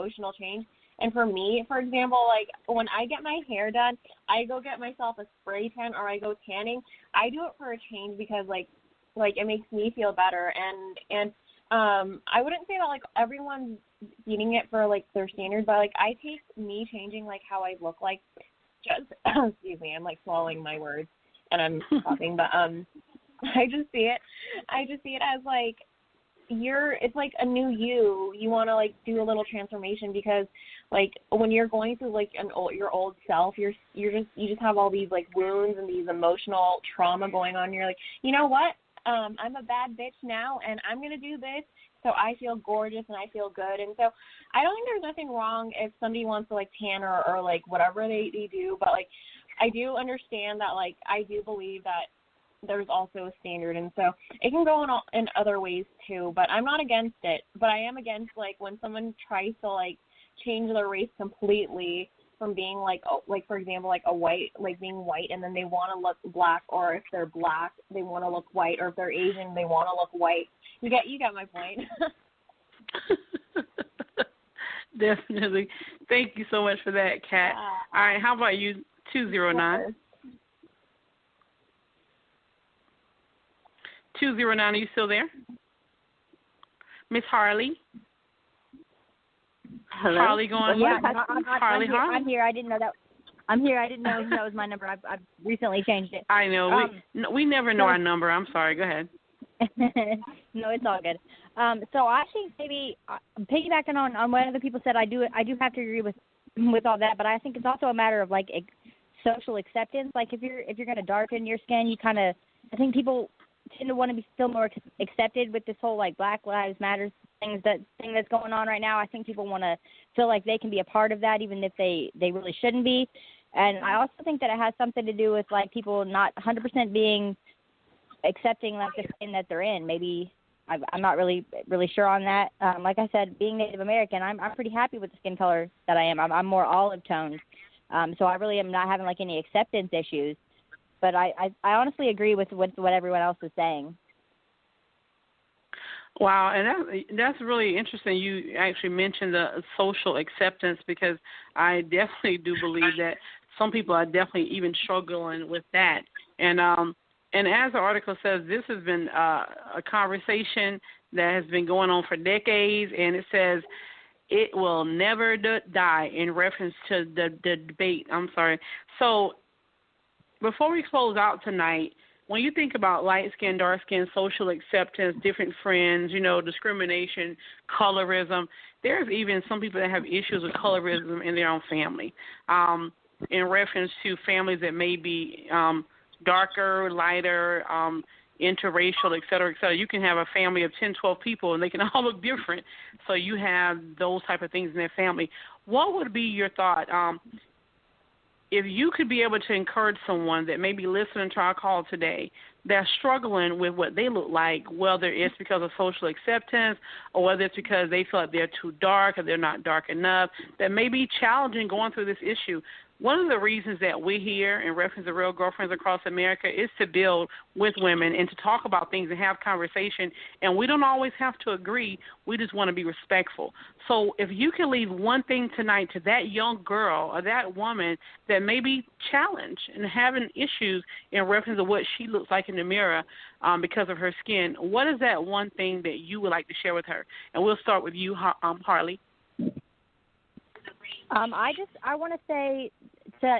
emotional change. And for me, for example, like when I get my hair done, I go get myself a spray tan or I go tanning. I do it for a change because like it makes me feel better. And I wouldn't say that like everyone's eating it for like their standard, but like I take me changing like how I look like just excuse me, I'm like swallowing my words and I'm coughing, but I just see it as like it's like a new you want to like do a little transformation because like when you're going through like your old self, you just have all these like wounds and these emotional trauma going on. You're like, you know what? I'm a bad bitch now and I'm going to do this so I feel gorgeous and I feel good. And so I don't think there's nothing wrong if somebody wants to like tan or like whatever they do, but like I do understand that like I do believe that there's also a standard, and so it can go in other ways too, but I'm not against it. But I am against like when someone tries to like change their race completely from being like for example like a white, like being white and then they want to look black, or if they're black they want to look white, or if they're Asian they want to look white. You got my point. Definitely. Thank you so much for that, Kat. All right, how about you, 209? 209, are you still there? Miss Harley? Hello? Harley going? Yeah, Harley. I'm here. I didn't know that. I'm here. I didn't know that was my number. I've recently changed it. I know. We never know our number. I'm sorry. Go ahead. No, it's all good. So I think maybe piggybacking on what other people said, I do have to agree with all that, but I think it's also a matter of like social acceptance. Like if you're going to darken your skin, I think people tend to want to feel more accepted with this whole like Black Lives Matter thing that's going on right now. I think people want to feel like they can be a part of that, even if they really shouldn't be. And I also think that it has something to do with like people not 100% being accepting like the skin that they're in. Maybe I'm not really sure on that. Like I said, being Native American, I'm pretty happy with the skin color that I am. I'm more olive toned, so I really am not having like any acceptance issues. But I honestly agree with what everyone else is saying. Wow, and that's really interesting. You actually mentioned the social acceptance, because I definitely do believe that some people are definitely even struggling with that. And as the article says, this has been a conversation that has been going on for decades, and it says it will never die in reference to the debate. I'm sorry. So before we close out tonight, when you think about light skin, dark skin, social acceptance, different friends, discrimination, colorism, there's even some people that have issues with colorism in their own family, in reference to families that may be darker, lighter, interracial, et cetera, et cetera. You can have a family of 10, 12 people, and they can all look different. So you have those type of things in their family. What would be your thought? If you could be able to encourage someone that may be listening to our call today that's struggling with what they look like, whether it's because of social acceptance or whether it's because they feel like they're too dark or they're not dark enough, that may be challenging going through this issue. One of the reasons that we're here in reference to Real Girlfriends Across America is to build with women and to talk about things and have conversation. And we don't always have to agree. We just want to be respectful. So if you can leave one thing tonight to that young girl or that woman that may be challenged and having issues in reference to what she looks like in the mirror because of her skin, what is that one thing that you would like to share with her? And we'll start with you, Harley. I want to say to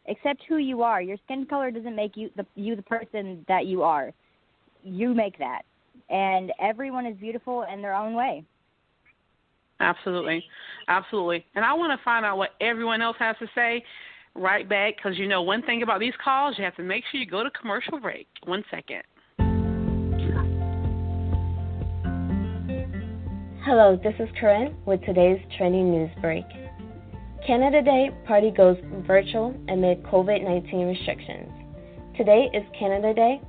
accept who you are. Your skin color doesn't make you the person that you are. You make that, and everyone is beautiful in their own way. Absolutely, absolutely. And I want to find out what everyone else has to say right back, because one thing about these calls, you have to make sure you go to commercial break. 1 second. Hello, this is Corinne with today's trending news break. Canada Day party goes virtual amid COVID-19 restrictions. Today is Canada Day,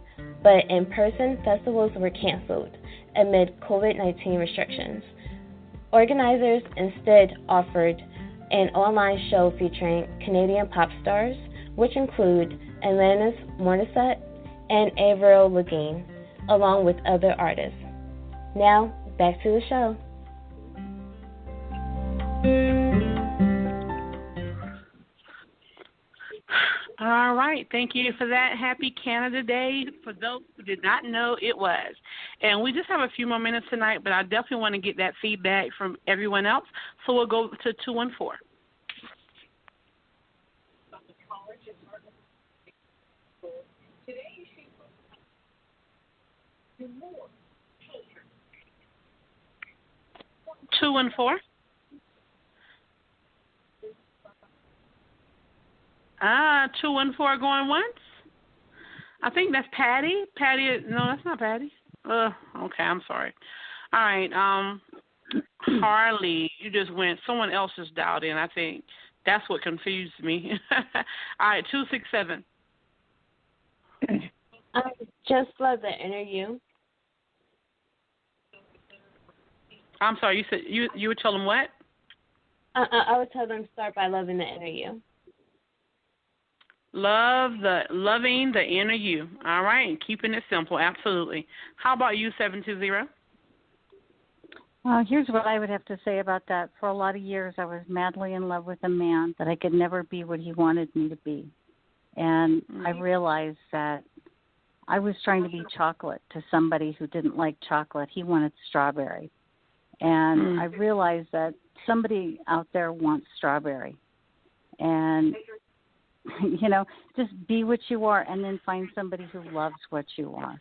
but in-person festivals were canceled amid COVID-19 restrictions. Organizers instead offered an online show featuring Canadian pop stars, which include Alanis Morissette and Avril Lavigne, along with other artists. Now, back to the show. right. Thank you for that. Happy Canada Day for those who did not know it was. And we just have a few more minutes tonight, but I definitely want to get that feedback from everyone else. So we'll go to 214. Two and four. 214 going once. I think that's Patty. Patty, no, that's not Patty. Okay, I'm sorry. All right, Harley, you just went. Someone else just dialed in. I think that's what confused me. All right, 267. I just love the interview. I'm sorry. You said you would tell them what? I would tell them start by loving the interview. Loving the inner you. All right, keeping it simple. Absolutely. How about you, 720? Here's what I would have to say about that. For a lot of years, I was madly in love with a man that I could never be what he wanted me to be. And I realized that I was trying to be chocolate to somebody who didn't like chocolate. He wanted strawberry. And I realized that somebody out there wants strawberry. And, you know, just be what you are and then find somebody who loves what you are.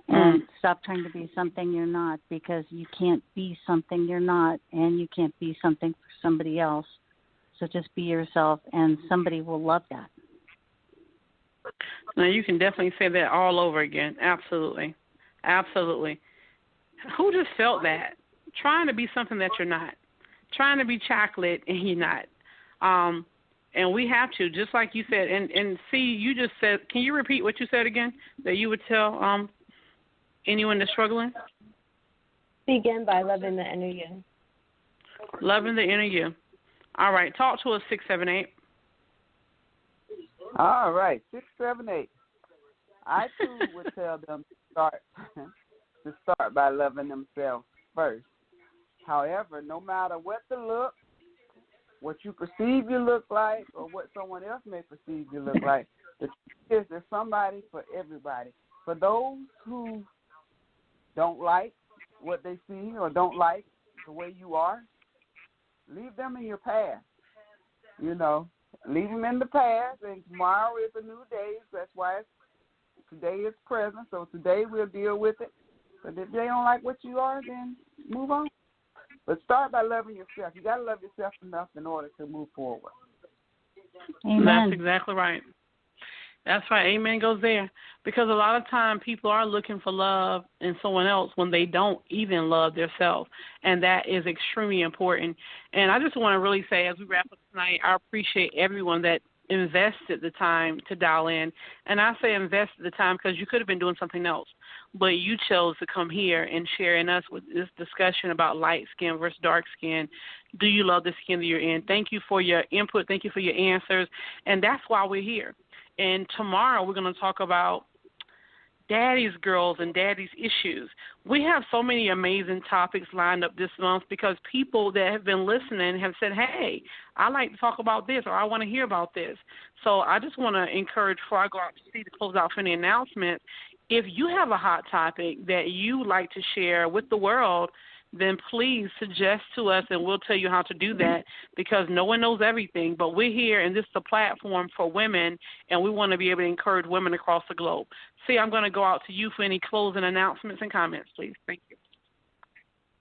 And stop trying to be something you're not, because you can't be something you're not, and you can't be something for somebody else. So just be yourself, and somebody will love that. Now, you can definitely say that all over again. Absolutely. Absolutely. Who just felt that? Trying to be something that you're not. Trying to be chocolate, and you're not. And we have to, just like you said. And see, you just said, can you repeat what you said again, that you would tell anyone that's struggling? Begin by loving the inner you. Loving the inner you. All right. Talk to us, 678. All right, 678. I too would tell them to start by loving themselves first. However, no matter what the look, what you perceive you look like, or what someone else may perceive you look like, the truth is there's somebody for everybody. For those who don't like what they see or don't like the way you are, leave them in your past. You know, leave them in the past, and tomorrow is a new day. That's why today is present, so today we'll deal with it. But if they don't like what you are, then move on. But start by loving yourself. You got to love yourself enough in order to move forward. Amen. That's exactly right. That's right. Amen goes there. Because a lot of time people are looking for love in someone else when they don't even love themselves. And that is extremely important. And I just want to really say, as we wrap up tonight, I appreciate everyone that invested the time to dial in. And I say invested the time because you could have been doing something else. But you chose to come here and share in us with this discussion about light skin versus dark skin. Do you love the skin that you're in? Thank you for your input. Thank you for your answers. And that's why we're here. And tomorrow we're going to talk about daddy's girls and daddy's issues. We have so many amazing topics lined up this month because people that have been listening have said, hey, I like to talk about this, or I want to hear about this. So I just want to encourage, before I go out to see to close out for any announcements, if you have a hot topic that you like to share with the world, then please suggest to us, and we'll tell you how to do that, because no one knows everything. But we're here, and this is a platform for women, and we want to be able to encourage women across the globe. See, I'm going to go out to you for any closing announcements and comments, please. Thank you.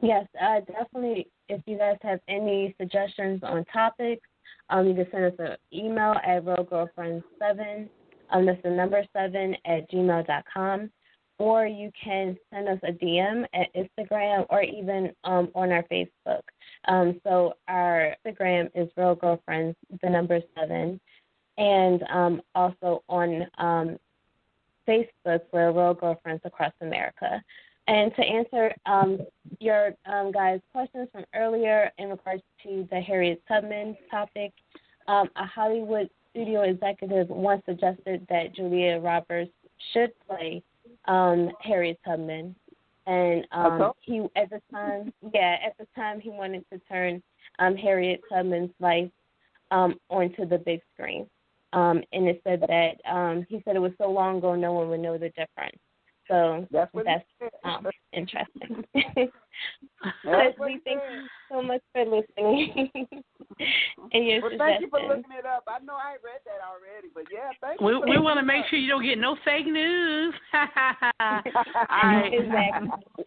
Yes, definitely. If you guys have any suggestions on topics, you can send us an email at realgirlfriends7. That's the number 7 at gmail.com. Or you can send us a DM at Instagram or even on our Facebook. So our Instagram is Real Girlfriends, the number 7. And also on Facebook, we're Real Girlfriends Across America. And to answer your guys' questions from earlier in regards to the Harriet Tubman topic, a Hollywood studio executive once suggested that Julia Roberts should play Harriet Tubman, and he at the time he wanted to turn Harriet Tubman's life onto the big screen. and it said that he said it was so long ago no one would know the difference. So that's interesting. But we thank you so much for listening. And your well, thank you for looking it up. I know I ain't read that already, but yeah, thank you. We want to make sure you don't get no fake news. Exactly.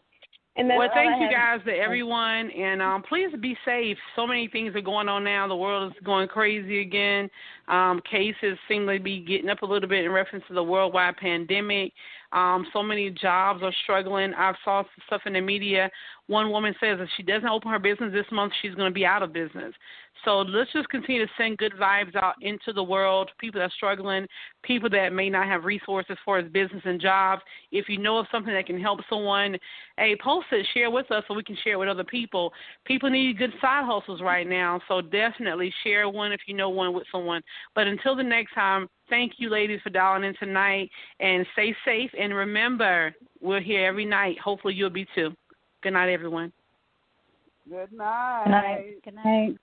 Well, thank you guys to everyone, and please be safe. So many things are going on now. The world is going crazy again. Cases seem to be getting up a little bit in reference to the worldwide pandemic. So many jobs are struggling. I've saw some stuff in the media. One woman says if she doesn't open her business this month, she's going to be out of business. So let's just continue to send good vibes out into the world, people that are struggling, people that may not have resources for his business and jobs. If you know of something that can help someone, hey, post it, share with us so we can share it with other people. People need good side hustles right now, so definitely share one if you know one with someone. But until the next time, thank you, ladies, for dialing in tonight, and stay safe. And remember, we're here every night. Hopefully you'll be too. Good night, everyone. Good night. Good night. Good night.